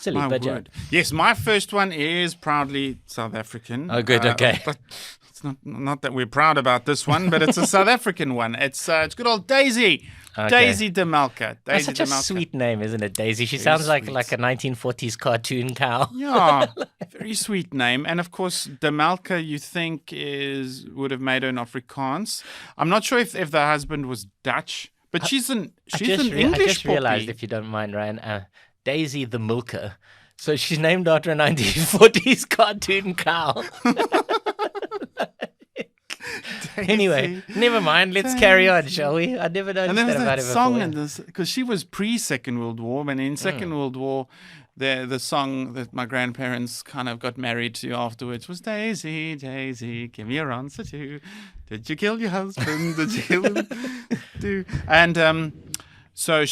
Silly, My but word. Yes, my first one is proudly South African. Oh, good, okay. But it's not that we're proud about this one, but it's a South African one. It's good old Daisy. Okay. Daisy de Melker. That's Daisy such de a Melker. sweet name, isn't it, Daisy? She Very sounds like sweet. a 1940s cartoon cow. Yeah, very sweet name. And of course, de Melker, you think would have made her an Afrikaans. I'm not sure if the husband was Dutch, but she's an English I just realized, poppy. if you don't mind, Ryan, Daisy the Melker. So she's named after a 1940s cartoon cow. Anyway, never mind. Let's carry on, shall we? I never noticed And there was that about that her song before. in this, because she was pre-Second World War, and in Second World War, the song that my grandparents kind of got married to afterwards was Daisy, Daisy, give me your answer to. Did you kill your husband? Did you kill him? And so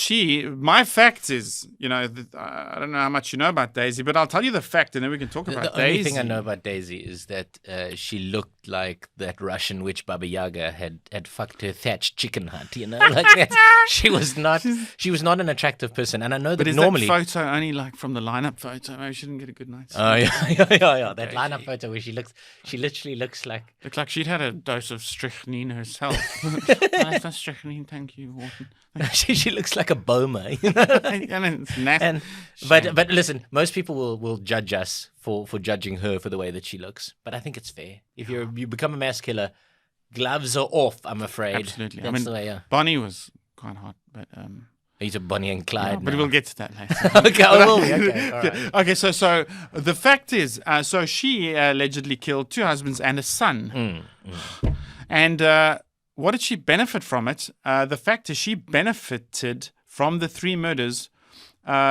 my fact is, I don't know how much you know about Daisy, but I'll tell you the fact, and then we can talk about The Daisy. only thing I know about Daisy is that she looked like that Russian witch Baba Yaga had fucked her thatched chicken hut. Like that. She was not an attractive person, and I know that But is normally. that photo only like from the lineup photo? Maybe she didn't get a good night's sleep. Oh yeah. That Okay, lineup photo where she literally looks like. Looks like she'd had a dose of strychnine herself. Nice for strychnine, thank you, Wharton. She looks like a boma. And it's nasty. But listen, most people will judge us for judging her for the way that she looks. But I think it's fair. If you become a mass killer, gloves are off, I'm afraid. Absolutely. That's the way, yeah. Bonnie was quite hot, but He's a Bonnie and Clyde. but now. we'll get to that later. Okay, okay, all right. Okay, so the fact is, so she allegedly killed 2 husbands and a son. And what did she benefit from it? The fact is, she benefited from the 3 murders.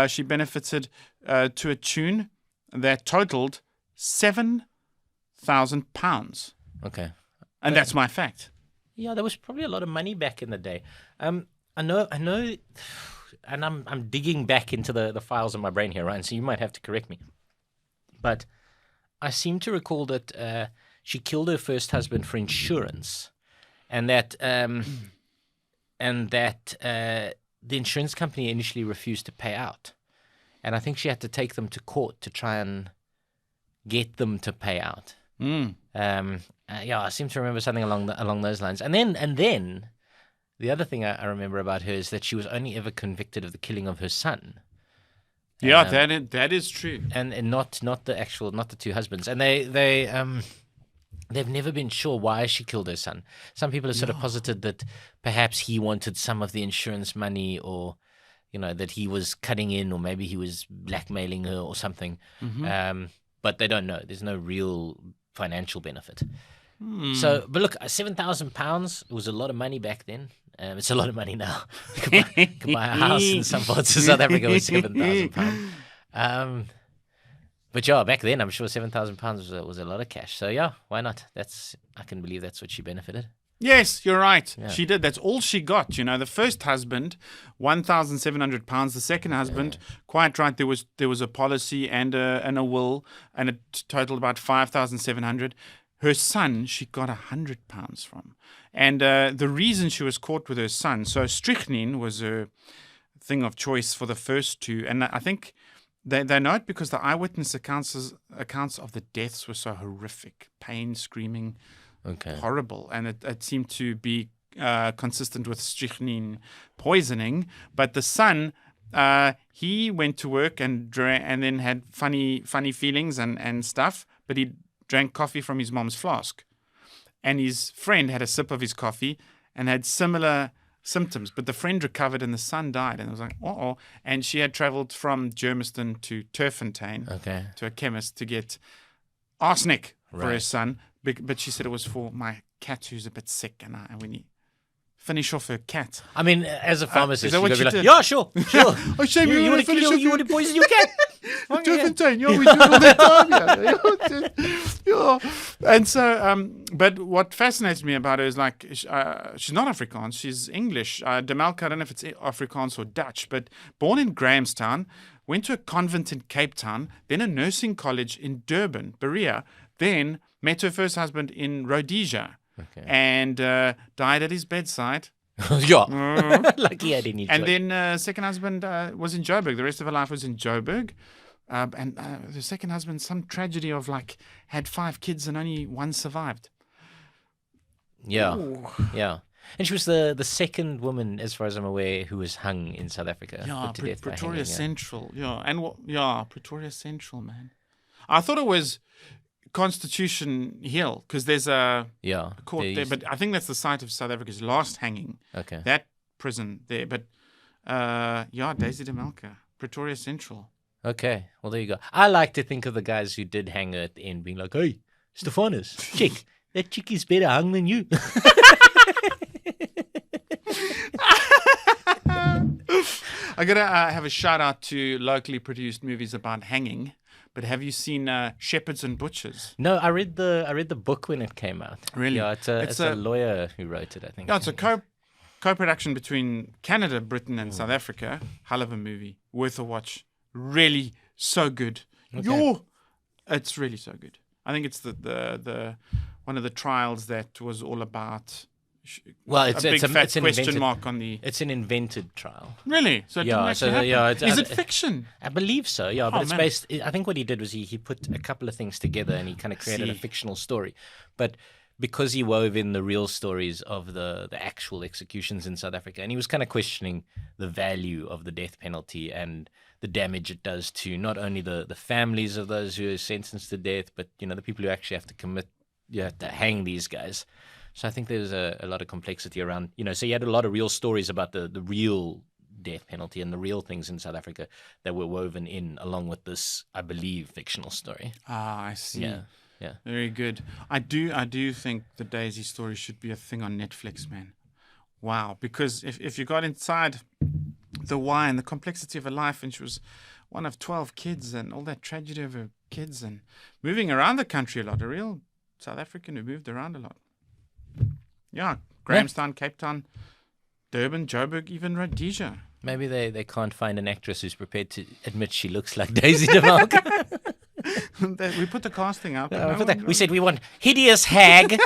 She benefited to a tune that totaled £7,000. Okay. And that's my fact. Yeah, there was probably a lot of money back in the day. I know, and I'm digging back into the files in my brain here, Ryan, so you might have to correct me. But I seem to recall that she killed her first husband for insurance, and that the insurance company initially refused to pay out, and I think she had to take them to court to try and get them to pay out. Yeah, I seem to remember something along those lines. And then the other thing I remember about her is that she was only ever convicted of the killing of her son. Yeah, that is true. And not the 2 husbands. And they've never been sure why she killed her son. Some people have sort of posited that perhaps he wanted some of the insurance money, or that he was cutting in, or maybe he was blackmailing her or something. But they don't know. There's no real financial benefit. So, but look, £7,000 was a lot of money back then. It's a lot of money now. You could buy a house in some parts of South Africa with £7,000. But yeah, back then I'm sure £7,000 was a lot of cash. So yeah, why not? I can believe that's what she benefited. Yes, you're right. Yeah. She did. That's all she got. The first husband, £1,700. The second husband, quite right. There was a policy and a will, and it totaled about £5,700. Her son, she got £100 from. And the reason she was caught with her son, so strychnine was her thing of choice for the first 2. And I think they know it because the eyewitness accounts of the deaths were so horrific. Pain, screaming, horrible. And it seemed to be consistent with strychnine poisoning. But the son, he went to work and then had funny feelings and stuff, but he drank coffee from his mom's flask. And his friend had a sip of his coffee and had similar symptoms, but the friend recovered and the son died. And it was like, uh-oh. And she had traveled from Germiston to Turffontein to a chemist to get arsenic for her son. But she said it was for my cat who's a bit sick, and we need finish off her cat. I mean, as a pharmacist, is that what you'd you be like, did? yeah, sure. Oh, shame you want to finish off you want to poison your cat. Turffontein, yeah, we do it all the time. Yeah. And so, but what fascinates me about her is like, she's not Afrikaans, she's English. De Melker, I don't know if it's Afrikaans or Dutch, but born in Grahamstown, went to a convent in Cape Town, then a nursing college in Durban, Berea, then met her first husband in Rhodesia, and died at his bedside. Yeah. Like he had any choice. And then second husband was in Joburg. The rest of her life was in Joburg. And the second husband, some tragedy of like had 5 kids and only one survived. Yeah. Ooh. Yeah. And she was the second woman, as far as I'm aware, who was hung in South Africa. Yeah, put to death by Pretoria hanging, yeah. Central. Yeah, and Pretoria Central, man. I thought it was Constitution Hill because there's a Yeah. court there, but I think that's the site of South Africa's last hanging. Okay. That prison there, but Daisy de Melker, Pretoria Central. Okay. Well, there you go. I like to think of the guys who did hang her at the end being like, hey, Stephanus, chick, that chick is better hung than you. I gotta have a shout out to locally produced movies about hanging. But have you seen Shepherds and Butchers? No, I read the book when it came out. Really? Yeah, it's a lawyer who wrote it, I think. Yeah, it's a co-production between Canada, Britain, and South Africa. Hell of a movie, worth a watch. Really, so good. Okay. It's really so good. I think it's the one of the trials that was all about. Well, It's a question invented, mark on the. It's an invented trial. Really? So it didn't actually happen? Is it fiction? I believe so. Yeah, but it's man. based. I think what he did was he put a couple of things together and he kind of created a See. fictional story, but because he wove in the real stories of the actual executions in South Africa, and he was kind of questioning the value of the death penalty and the damage it does to not only the families of those who are sentenced to death, but the people who actually have to hang these guys. So I think there's a lot of complexity around, so you had a lot of real stories about the real death penalty and the real things in South Africa that were woven in along with this, I believe, fictional story. Ah, I see. Yeah. Yeah. Very good. I do think the Daisy story should be a thing on Netflix, man. Wow. Because if you got inside the why and the complexity of her life, and she was one of 12 kids and all that tragedy of her kids and moving around the country a lot, a real South African who moved around a lot. Yeah. Grahamstown, Cape Town, Durban, Joburg, even Rhodesia. Maybe they can't find an actress who's prepared to admit she looks like Daisy de Melker. We put the casting out. We said we want hideous hag,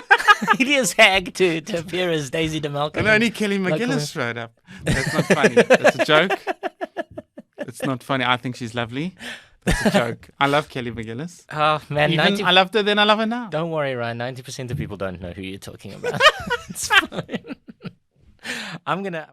hideous hag to appear as Daisy de Melker. And only Kelly McGillis showed up. That's not funny. That's a joke. It's not funny. I think she's lovely. That's a joke. I love Kelly McGillis. Oh man, I loved her then. I love her now. Don't worry, Ryan. 90% of people don't know who you're talking about. It's fine. I'm gonna.